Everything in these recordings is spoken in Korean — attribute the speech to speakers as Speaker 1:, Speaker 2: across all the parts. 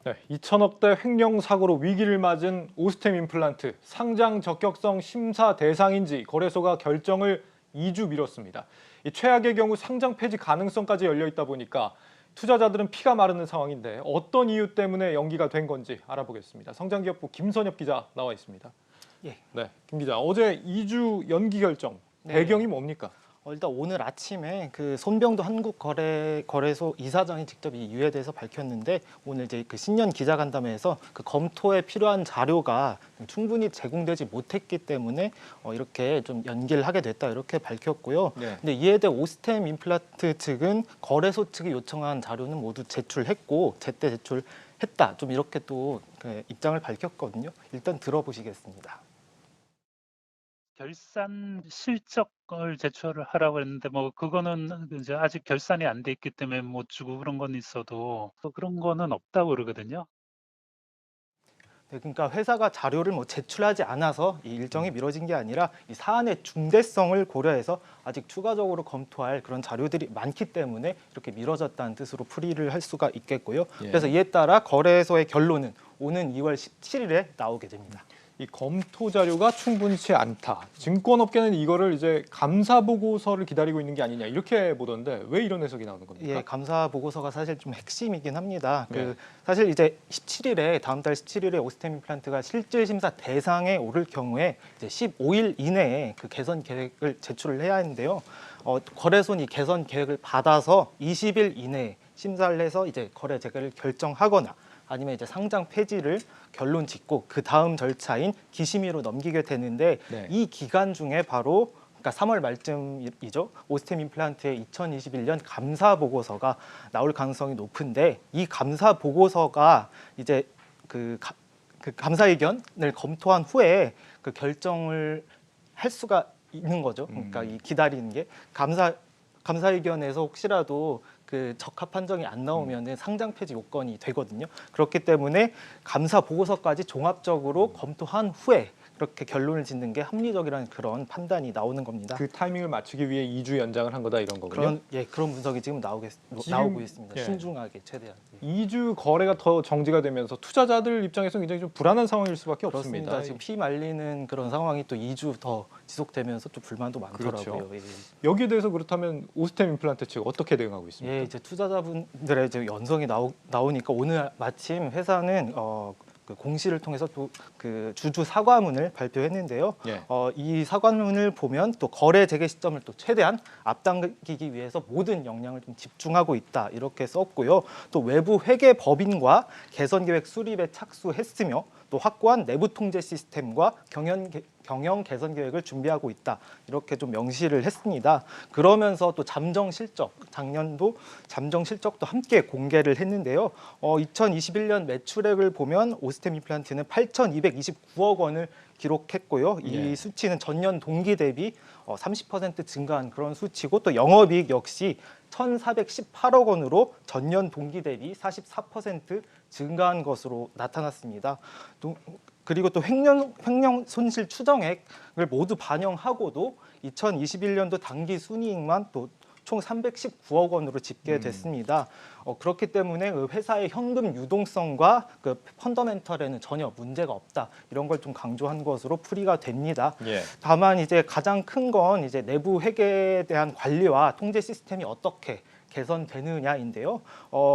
Speaker 1: 네, 2천억대 횡령 사고로 위기를 맞은 오스템 임플란트 상장 적격성 심사 대상인지 거래소가 결정을 2주 미뤘습니다. 이 최악의 경우 상장 폐지 가능성까지 열려 있다 보니까 투자자들은 피가 마르는 상황인데 어떤 이유 때문에 연기가 된 건지 알아보겠습니다. 성장기업부 김선엽 기자 나와 있습니다.
Speaker 2: 예.
Speaker 1: 네, 김 기자, 어제 2주 연기 결정 배경이 뭡니까?
Speaker 2: 일단 오늘 아침에 그 손병도 한국거래소 이사장이 직접 이 이유에 대해서 밝혔는데, 오늘 이제 그 신년 기자간담회에서 그 검토에 필요한 자료가 충분히 제공되지 못했기 때문에 이렇게 좀 연기를 하게 됐다, 이렇게 밝혔고요.
Speaker 1: 네.
Speaker 2: 근데 이에 대해 오스템 임플란트 측은 거래소 측이 요청한 자료는 모두 제출했고 제때 제출했다, 좀 이렇게 또 그 입장을 밝혔거든요. 일단 들어보시겠습니다.
Speaker 3: 결산 실적을 제출을 하라고 했는데 뭐 그거는 이제 아직 결산이 안 돼 있기 때문에 못 주고 그런 건 있어도 또 그런 거는 없다고 그러거든요.
Speaker 2: 네, 그러니까 회사가 자료를 뭐 제출하지 않아서 이 일정이 미뤄진 게 아니라 이 사안의 중대성을 고려해서 아직 추가적으로 검토할 그런 자료들이 많기 때문에 이렇게 미뤄졌다는 뜻으로 풀이를 할 수가 있겠고요.
Speaker 1: 예.
Speaker 2: 그래서 이에 따라 거래소의 결론은 오는 2월 17일에 나오게 됩니다.
Speaker 1: 이 검토 자료가 충분치 않다. 증권업계는 이거를 이제 감사 보고서를 기다리고 있는 게 아니냐 이렇게 보던데 왜 이런 해석이 나오는 겁니까?
Speaker 2: 예, 감사 보고서가 사실 좀 핵심이긴 합니다.
Speaker 1: 네.
Speaker 2: 사실 이제 17일에 다음 달 17일에 오스템 임플란트가 실질 심사 대상에 오를 경우에 이제 15일 이내에 그 개선 계획을 제출을 해야 하는데요. 거래소는 이 개선 계획을 받아서 20일 이내에 심사를 해서 이제 거래 재개를 결정하거나 아니면 이제 상장 폐지를 결론 짓고 그 다음 절차인 기심의로 넘기게 되는데,
Speaker 1: 네.
Speaker 2: 이 기간 중에 바로 그러니까 3월 말쯤이죠. 오스템 임플란트의 2021년 감사 보고서가 나올 가능성이 높은데, 이 감사 보고서가 이제 그 감사 의견을 검토한 후에 그 결정을 할 수가 있는 거죠. 그러니까 이 기다리는 게 감사 의견에서 혹시라도 그 적합 판정이 안 나오면은 상장 폐지 요건이 되거든요. 그렇기 때문에 감사 보고서까지 종합적으로 검토한 후에 그렇게 결론을 짓는 게 합리적이라는 그런 판단이 나오는 겁니다.
Speaker 1: 그 타이밍을 맞추기 위해 2주 연장을 한 거다 이런 거군요.
Speaker 2: 그런 분석이 지금 나오고 있습니다.
Speaker 1: 예.
Speaker 2: 신중하게 최대한.
Speaker 1: 2주 거래가 더 정지가 되면서 투자자들 입장에서 굉장히 좀 불안한 상황일 수밖에
Speaker 2: 그렇습니다.
Speaker 1: 없습니다.
Speaker 2: 지금 피 말리는 그런 상황이 또 2주 더 지속되면서 좀 불만도 많더라고요.
Speaker 1: 그렇죠.
Speaker 2: 예.
Speaker 1: 여기에 대해서 그렇다면 오스템 임플란트 측 어떻게 대응하고 있습니까?
Speaker 2: 예, 이제 투자자분들의 이제 연성이 나오니까 오늘 마침 회사는 그 공시를 통해서 또 그 주주 사과문을 발표했는데요.
Speaker 1: 예.
Speaker 2: 이 사과문을 보면 또 거래 재개 시점을 또 최대한 앞당기기 위해서 모든 역량을 좀 집중하고 있다, 이렇게 썼고요. 또 외부 회계 법인과 개선 계획 수립에 착수했으며 또 확고한 내부 통제 시스템과 경영 개선 계획을 준비하고 있다, 이렇게 좀 명시를 했습니다. 그러면서 또 작년도 잠정 실적도 함께 공개를 했는데요. 2021년 매출액을 보면 오스템 임플란트는 8,229억 원을 기록했고요. 이
Speaker 1: 예.
Speaker 2: 수치는 전년 동기 대비 30% 증가한 그런 수치고, 또 영업이익 역시 1,418억 원으로 전년 동기 대비 44% 증가한 것으로 나타났습니다. 그리고 또 횡령 손실 추정액을 모두 반영하고도 2021년도 당기 순이익만 또 총 319억 원으로 집계됐습니다. 그렇기 때문에 그 회사의 현금 유동성과 그 펀더멘털에는 전혀 문제가 없다, 이런 걸 좀 강조한 것으로 풀이가 됩니다.
Speaker 1: 예.
Speaker 2: 다만 이제 가장 큰 건 이제 내부 회계에 대한 관리와 통제 시스템이 어떻게 개선되느냐인데요.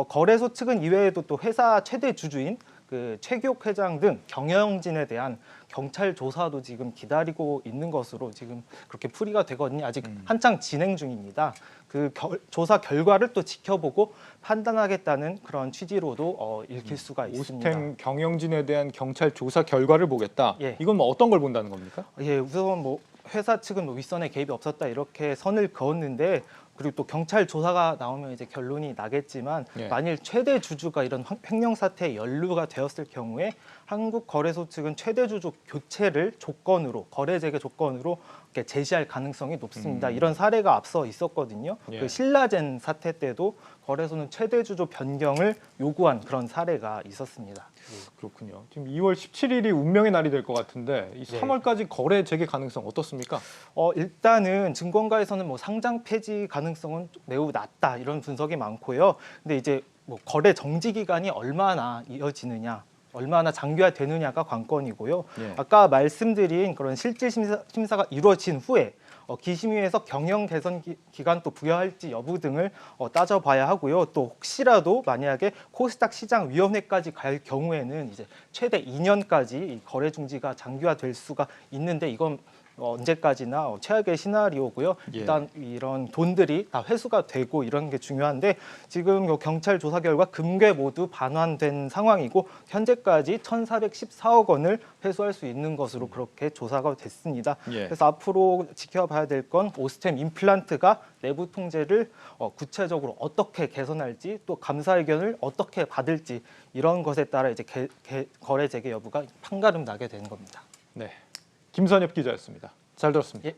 Speaker 2: 거래소 측은 이외에도 또 회사 최대 주주인 그 최기옥 회장 등 경영진에 대한 경찰 조사도 지금 기다리고 있는 것으로 지금 그렇게 풀이가 되거든요. 아직 한창 진행 중입니다. 그 조사 결과를 또 지켜보고 판단하겠다는 그런 취지로도 읽힐 수가 있습니다.
Speaker 1: 오스템 경영진에 대한 경찰 조사 결과를 보겠다.
Speaker 2: 예.
Speaker 1: 이건 뭐 어떤 걸 본다는 겁니까?
Speaker 2: 예, 우선 뭐 회사 측은 뭐 윗선에 개입이 없었다, 이렇게 선을 그었는데, 그리고 또 경찰 조사가 나오면 이제 결론이 나겠지만,
Speaker 1: 예.
Speaker 2: 만일 최대 주주가 이런 횡령 사태에 연루가 되었을 경우에 한국거래소 측은 최대 주주 교체를 조건으로, 거래 재개 조건으로 이렇게 제시할 가능성이 높습니다. 이런 사례가 앞서 있었거든요.
Speaker 1: 예.
Speaker 2: 그 신라젠 사태 때도 거래소는 최대 주주 변경을 요구한 그런 사례가 있었습니다.
Speaker 1: 그렇군요. 지금 2월 17일이 운명의 날이 될 것 같은데 이
Speaker 2: 네.
Speaker 1: 3월까지 거래 재개 가능성 어떻습니까?
Speaker 2: 일단은 증권가에서는 뭐 상장 폐지 가능성은 매우 낮다, 이런 분석이 많고요. 근데 이제 뭐 거래 정지 기간이 얼마나 이어지느냐, 얼마나 장기화되느냐가 관건이고요.
Speaker 1: 예.
Speaker 2: 아까 말씀드린 그런 실질 심사가 이루어진 후에 기심위에서 경영 개선 기간 또 부여할지 여부 등을 따져봐야 하고요. 또 혹시라도 만약에 코스닥 시장위원회까지 갈 경우에는 이제 최대 2년까지 거래 중지가 장기화될 수가 있는데 이건 언제까지나 최악의 시나리오고요.
Speaker 1: 예.
Speaker 2: 일단 이런 돈들이 다 회수가 되고 이런 게 중요한데 지금 경찰 조사 결과 금괴 모두 반환된 상황이고 현재까지 1,414억 원을 회수할 수 있는 것으로 그렇게 조사가 됐습니다.
Speaker 1: 예.
Speaker 2: 그래서 앞으로 지켜봐야 될 건 오스템 임플란트가 내부 통제를 구체적으로 어떻게 개선할지 또 감사 의견을 어떻게 받을지 이런 것에 따라 이제 거래 재개 여부가 판가름 나게 되는 겁니다.
Speaker 1: 네. 김선엽 기자였습니다. 잘 들었습니다.
Speaker 2: 예.